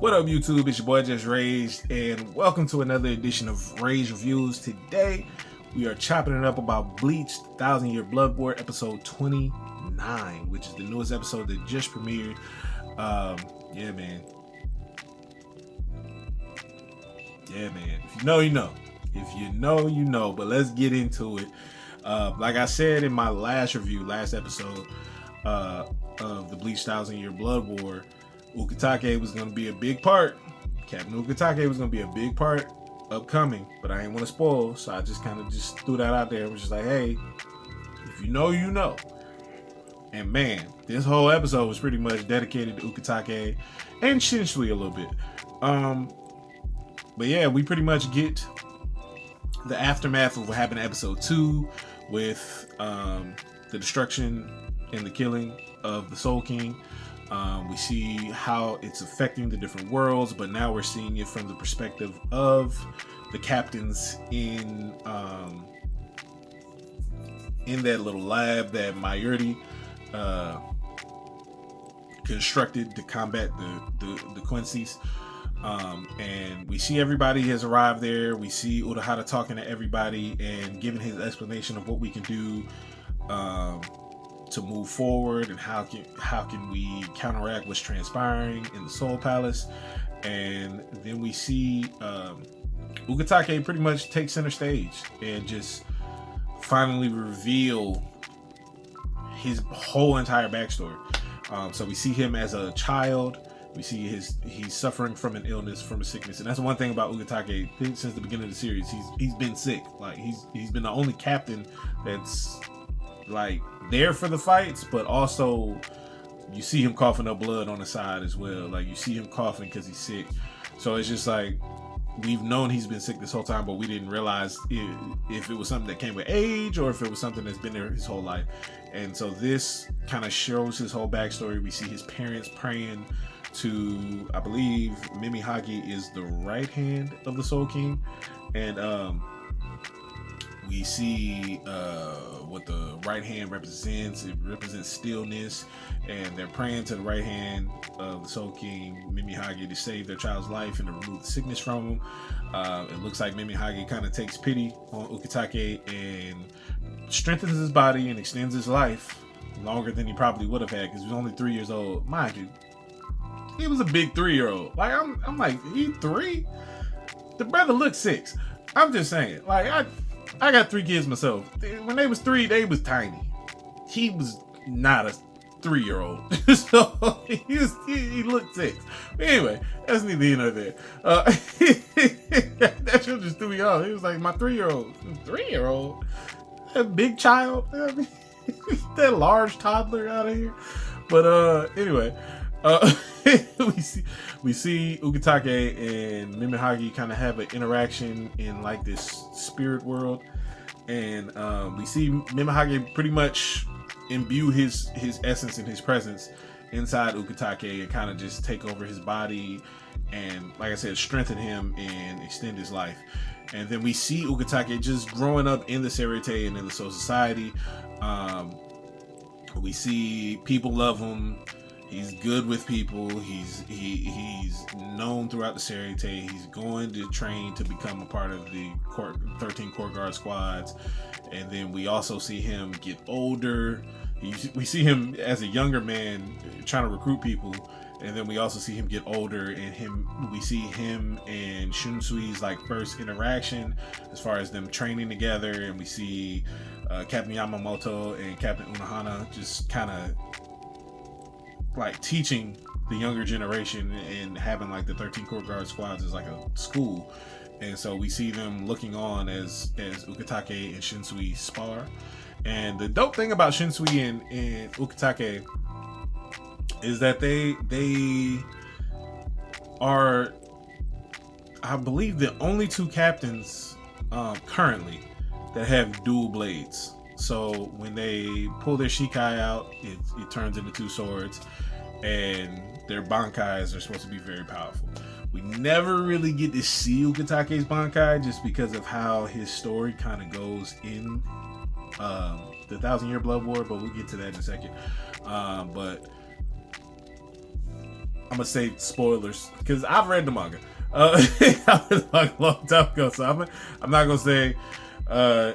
What up, YouTube? It's your boy JusRzd, and welcome to another edition of Rage Reviews. Today, we are chopping it up about Bleach, 1000-Year Blood War, episode 29, which is the newest episode that just premiered. Yeah, man. If you know, you know. If you know, you know. But let's get into it. Like I said in my last episode of the Bleach 1000-Year Blood War, Ukitake was going to be a big part. Captain Ukitake was going to be a big part upcoming, but I ain't want to spoil, so I just kind of threw that out there. It was just like, hey, if you know, you know. And man, this whole episode was pretty much dedicated to Ukitake and Shunsui a little bit. But yeah, we pretty much get the aftermath of what happened in episode 2 with the destruction and the killing of the Soul King. We see how it's affecting the different worlds, but now we're seeing it from the perspective of the captains in that little lab that Mayuri constructed to combat the Quincy's. And we see everybody has arrived there. We see Urahara talking to everybody and giving his explanation of what we can do to move forward, and how can we counteract what's transpiring in the Soul Palace. And then we see Ukitake pretty much take center stage and just finally reveal his whole entire backstory. So we see him as a child. We see he's suffering from an illness, from a sickness, and that's one thing about Ukitake since the beginning of the series. He's been sick. Like he's been the only captain that's like there for the fights, but also you see him coughing up blood on the side as well. Like you see him coughing because he's sick. So it's just like we've known he's been sick this whole time, but we didn't realize if it was something that came with age or if it was something that's been there his whole life. And so this kind of shows his whole backstory. We see his parents praying to, I believe Mimihagi is the right hand of the Soul King, and we see what the right hand represents. It represents stillness, and they're praying to the right hand of the Soul King, Mimihagi, to save their child's life and to remove the sickness from him. It looks like Mimihagi kind of takes pity on Ukitake and strengthens his body and extends his life longer than he probably would have had, because he was only 3 years old. Mind you, he was a big 3-year-old. Like I'm like, he 3? The brother looked 6. I'm just saying, like I got 3 kids myself. When they was 3, they was tiny. He was not a 3-year-old. So he looked 6. But anyway, that's neither here nor there. That shit just threw me off. He was like, my 3-year-old. 3-year-old? That big child? That large toddler out of here? But anyway, we see Ukitake and Mimihagi kind of have an interaction in like this spirit world, and we see Mimihagi pretty much imbue his essence and his presence inside Ukitake and kind of just take over his body and, like I said, strengthen him and extend his life. And then we see Ukitake just growing up in the Serite and in the Soul Society. We see people love him. He's good with people. He's known throughout the Serite. He's going to train to become a part of the 13 Court Guard squads. And then we also see him get older. We see him as a younger man trying to recruit people. And then we also see him get older, and we see him and Shunsui's like first interaction as far as them training together. And we see Captain Yamamoto and Captain Unohana just kind of like teaching the younger generation and having like the 13 Court Guard squads as like a school. And so we see them looking on as Ukitake and Shunsui spar. And the dope thing about Shunsui and Ukitake is that they are, I believe, the only 2 captains currently that have dual blades. So when they pull their Shikai out, it turns into 2 swords, and their Bankais are supposed to be very powerful. We never really get to see Ukitake's Bankai just because of how his story kind of goes in the 1000-Year Blood War, but we'll get to that in a second. But gonna say spoilers because I've read the manga. I read the manga a long time ago, so I'm not gonna say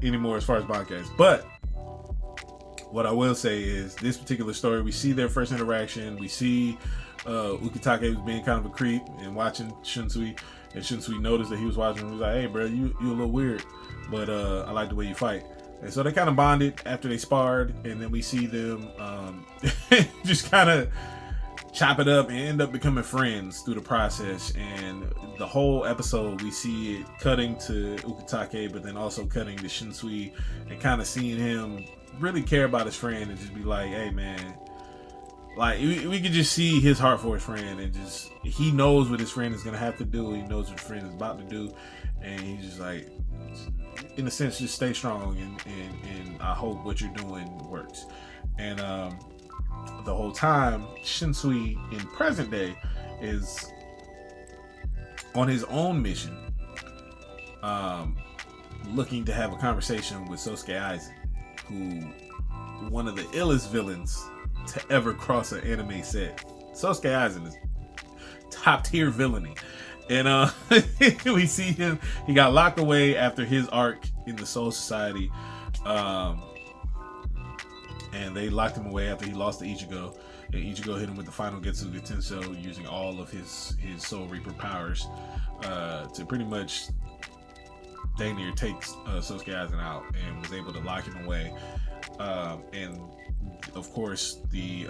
anymore as far as manga, but what I will say is this particular story, we see their first interaction. We see Ukitake was being kind of a creep and watching Shunsui, and Shunsui noticed that he was watching. He was like, "Hey, bro, you a little weird, but I like the way you fight." And so they kind of bonded after they sparred, and then we see them just kind of chop it up and end up becoming friends through the process. And the whole episode, we see it cutting to Ukitake, but then also cutting to Shunsui, and kind of seeing him really care about his friend and just be like, "Hey, man." Like, we could just see his heart for his friend, and just, he knows what his friend is going to have to do. He knows what his friend is about to do. And he's just like, in a sense, just stay strong. And I hope what you're doing works. And the whole time, Shunsui in present day is on his own mission, looking to have a conversation with Sosuke Aizen, who one of the illest villains to ever cross an anime set. Sosuke Aizen is top tier villainy, and we see him. He got locked away after his arc in the Soul Society, and they locked him away after he lost to Ichigo. And Ichigo hit him with the final Getsuga Tensho, using all of his Soul Reaper powers to pretty much dang near take Sosuke Aizen out, and was able to lock him away. And of course, the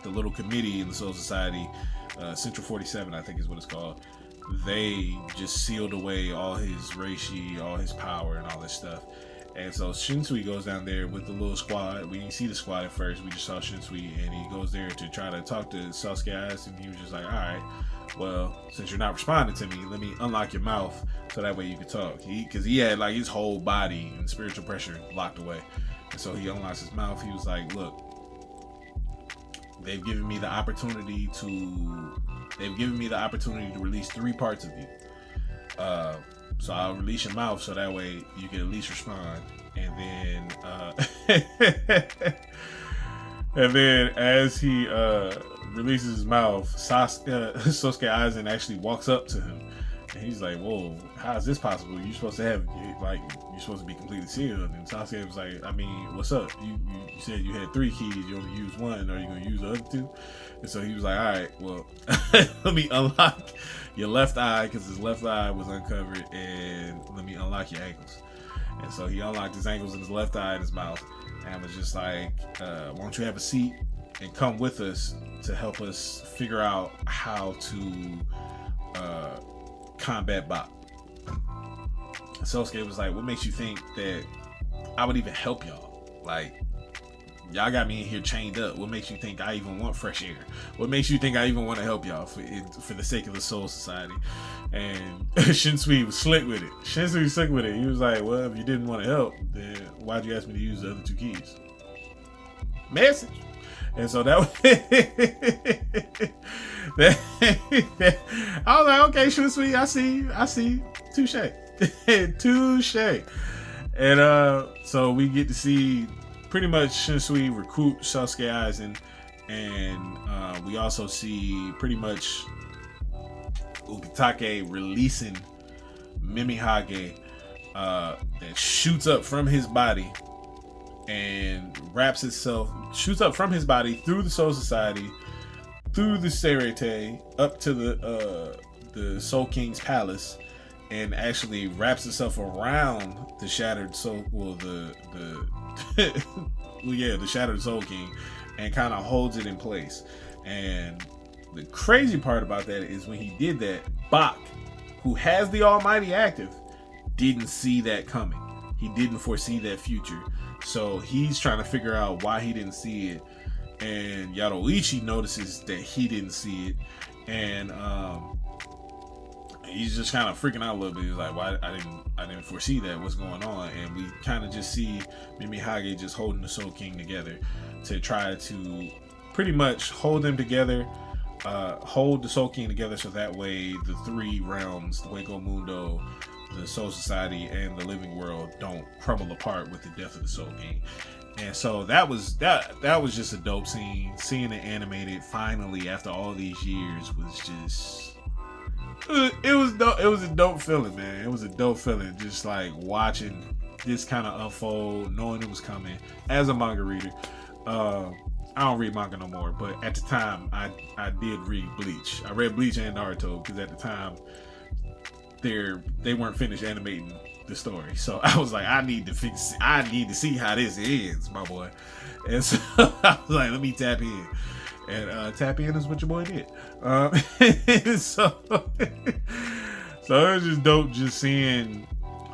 little committee in the Soul Society, Central 47, I think is what it's called. They just sealed away all his reishi, all his power, and all this stuff. And so Shunsui goes down there with the little squad. We didn't see the squad at first. We just saw Shunsui, and he goes there to try to talk to Sasuke Aizen, and he was just like, "All right, well, since you're not responding to me, let me unlock your mouth so that way you can talk." Because he had like his whole body and spiritual pressure locked away. And so he unlocks his mouth. He was like, "Look, they've given me the opportunity to release 3 parts of you. So I'll release your mouth so that way you can at least respond." And then as he releases his mouth, Sosuke Aizen actually walks up to him. And he's like, "Whoa, how is this possible? You're supposed to be completely sealed." And Sasuke was like, "I mean, what's up? You said you had 3 keys. You only used 1. Are you going to use the other 2? And so he was like, "All right, well, let me unlock your left eye," because his left eye was uncovered, "and let me unlock your ankles." And so he unlocked his ankles and his left eye and his mouth, and was just like, "Why don't you have a seat and come with us to help us figure out how to combat Bop." Sosuke was like, "What makes you think that I would even help y'all? Like, y'all got me in here chained up. What makes you think I even want fresh air? What makes you think I even want to help y'all for the sake of the Soul Society?" And Shunsui was slick with it. He was like, "Well, if you didn't want to help, then why'd you ask me to use the other 2 keys?" Message. And so that was I was like, "Okay, Shunsui, I see. Touche." And so we get to see pretty much Shunsui recruit Sasuke Aizen, and we also see pretty much Ukitake releasing Mimihage that shoots up from his body and shoots up from his body through the Soul Society, through the Serete, up to the Soul King's palace, and actually wraps itself around the shattered soul, the shattered Soul King, and kind of holds it in place. And the crazy part about that is when he did that, Bach, who has the Almighty active, didn't see that coming. He didn't foresee that future. So he's trying to figure out why he didn't see it. And Yadoichi notices that he didn't see it. And he's just kind of freaking out a little bit. He's like, "Why I didn't foresee that. What's going on?" And we kind of just see Mimihage just holding the Soul King together to try to pretty much hold them together, hold the Soul King together, so that way the 3 realms, the Hueco Mundo, the Soul Society, and the living world, don't crumble apart with the death of the Soul King. And so that was just a dope scene. Seeing it animated finally after all these years was just it was dope. It was a dope feeling, man. It was a dope feeling just like watching this kind of unfold, knowing it was coming. As a manga reader, I don't read manga no more, but at the time I did read Bleach. I read Bleach and Naruto because at the time they weren't finished animating the story, so I was like, I need to see how this ends, my boy. And so I was like, let me tap in, and tap in is what your boy did. So it was just dope, just seeing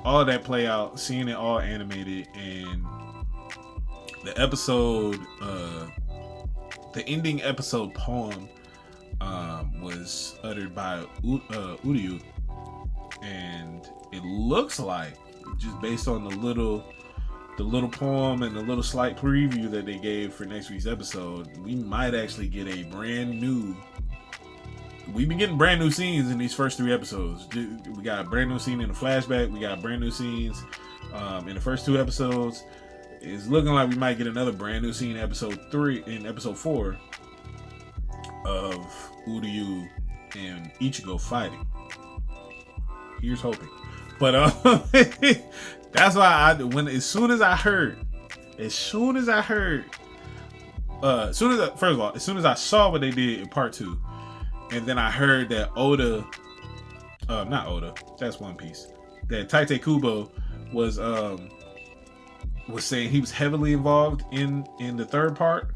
all of that play out, seeing it all animated, and the episode, the ending episode poem was uttered by Uryu, and it looks like, just based on the little poem and the little slight preview that they gave for next week's episode, we might actually get a brand new. We've been getting brand new scenes in these first 3 episodes. We got a brand new scene in the flashback. We got brand new scenes in the first 2 episodes. It's looking like we might get another brand new scene in episode 4 of Uryu and Ichigo fighting. Here's hoping. But that's why as soon as I saw what they did in part 2, and then I heard that that's One Piece, that Tite Kubo was saying he was heavily involved in the 3rd part,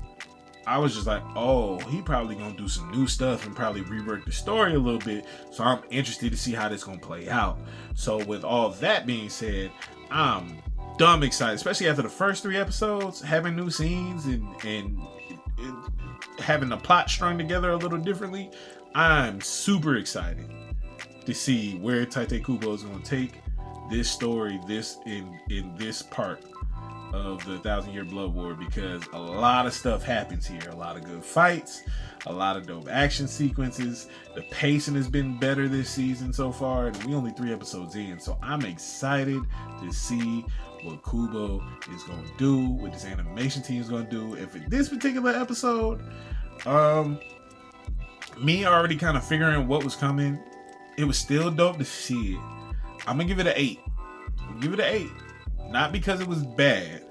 I was just like, oh, he probably gonna do some new stuff and probably rework the story a little bit. So I'm interested to see how this gonna play out. So with all that being said, I'm dumb excited, especially after the first 3 episodes, having new scenes and having the plot strung together a little differently. I'm super excited to see where Tite Kubo is gonna take this story, in this part of the 1,000-Year Blood War, because a lot of stuff happens here. A lot of good fights, a lot of dope action sequences. The pacing has been better this season so far, and we only 3 episodes in, so I'm excited to see what Kubo is going to do, what this animation team is going to do. If in this particular episode, me already kind of figuring what was coming, it was still dope to see it. I'm gonna give it an 8. Give it an 8. Not because it was bad,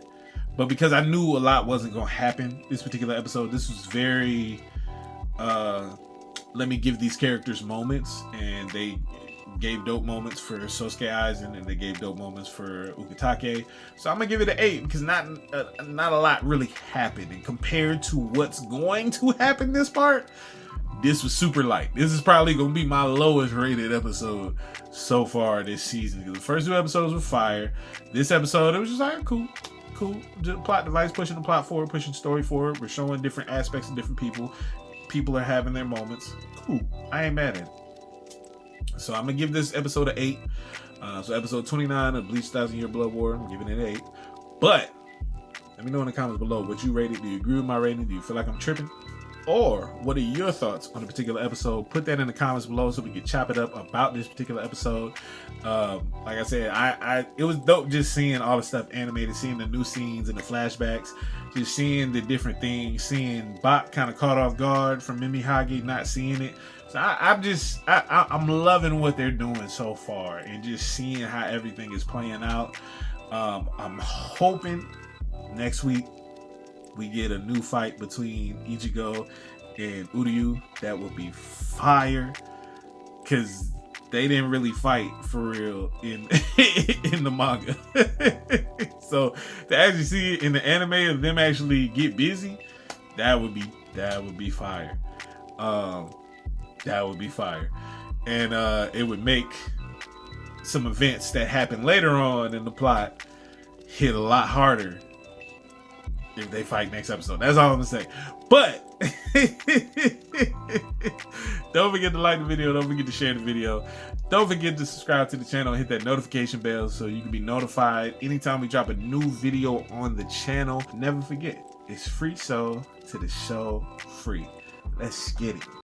but because I knew a lot wasn't going to happen this particular episode. This was very, let me give these characters moments, and they gave dope moments for Sosuke Aizen, and they gave dope moments for Ukitake. So I'm going to give it an 8 because not a lot really happened. And compared to what's going to happen this part, this was super light. This is probably going to be my lowest rated episode so far this season. Because the first 2 episodes were fire. This episode, it was just like, cool. Just plot device, pushing the plot forward, pushing the story forward. We're showing different aspects of different people. People are having their moments. Cool. I ain't mad at it. So I'm going to give this episode an 8. So episode 29 of Bleach 1,000-Year Blood War, I'm giving it an 8. But let me know in the comments below what you rated. Do you agree with my rating? Do you feel like I'm tripping? Or what are your thoughts on a particular episode? Put that in the comments below so we can chop it up about this particular episode. Like I said, it was dope just seeing all the stuff animated, seeing the new scenes and the flashbacks, just seeing the different things, seeing Bach kind of caught off guard from Mimi Hagi not seeing it. So I'm loving what they're doing so far, and just seeing how everything is playing out. I'm hoping next week we get a new fight between Ichigo and Uryu. That would be fire, because they didn't really fight for real in the manga. So to actually see it in the anime of them actually get busy, that would be fire. That would be fire. And it would make some events that happen later on in the plot hit a lot harder if they fight next episode. That's all I'm gonna say. But don't forget to like the video. Don't forget to share the video. Don't forget to subscribe to the channel and hit that notification bell so you can be notified anytime we drop a new video on the channel. Never forget, it's FreeSoul to the show free. Let's get it.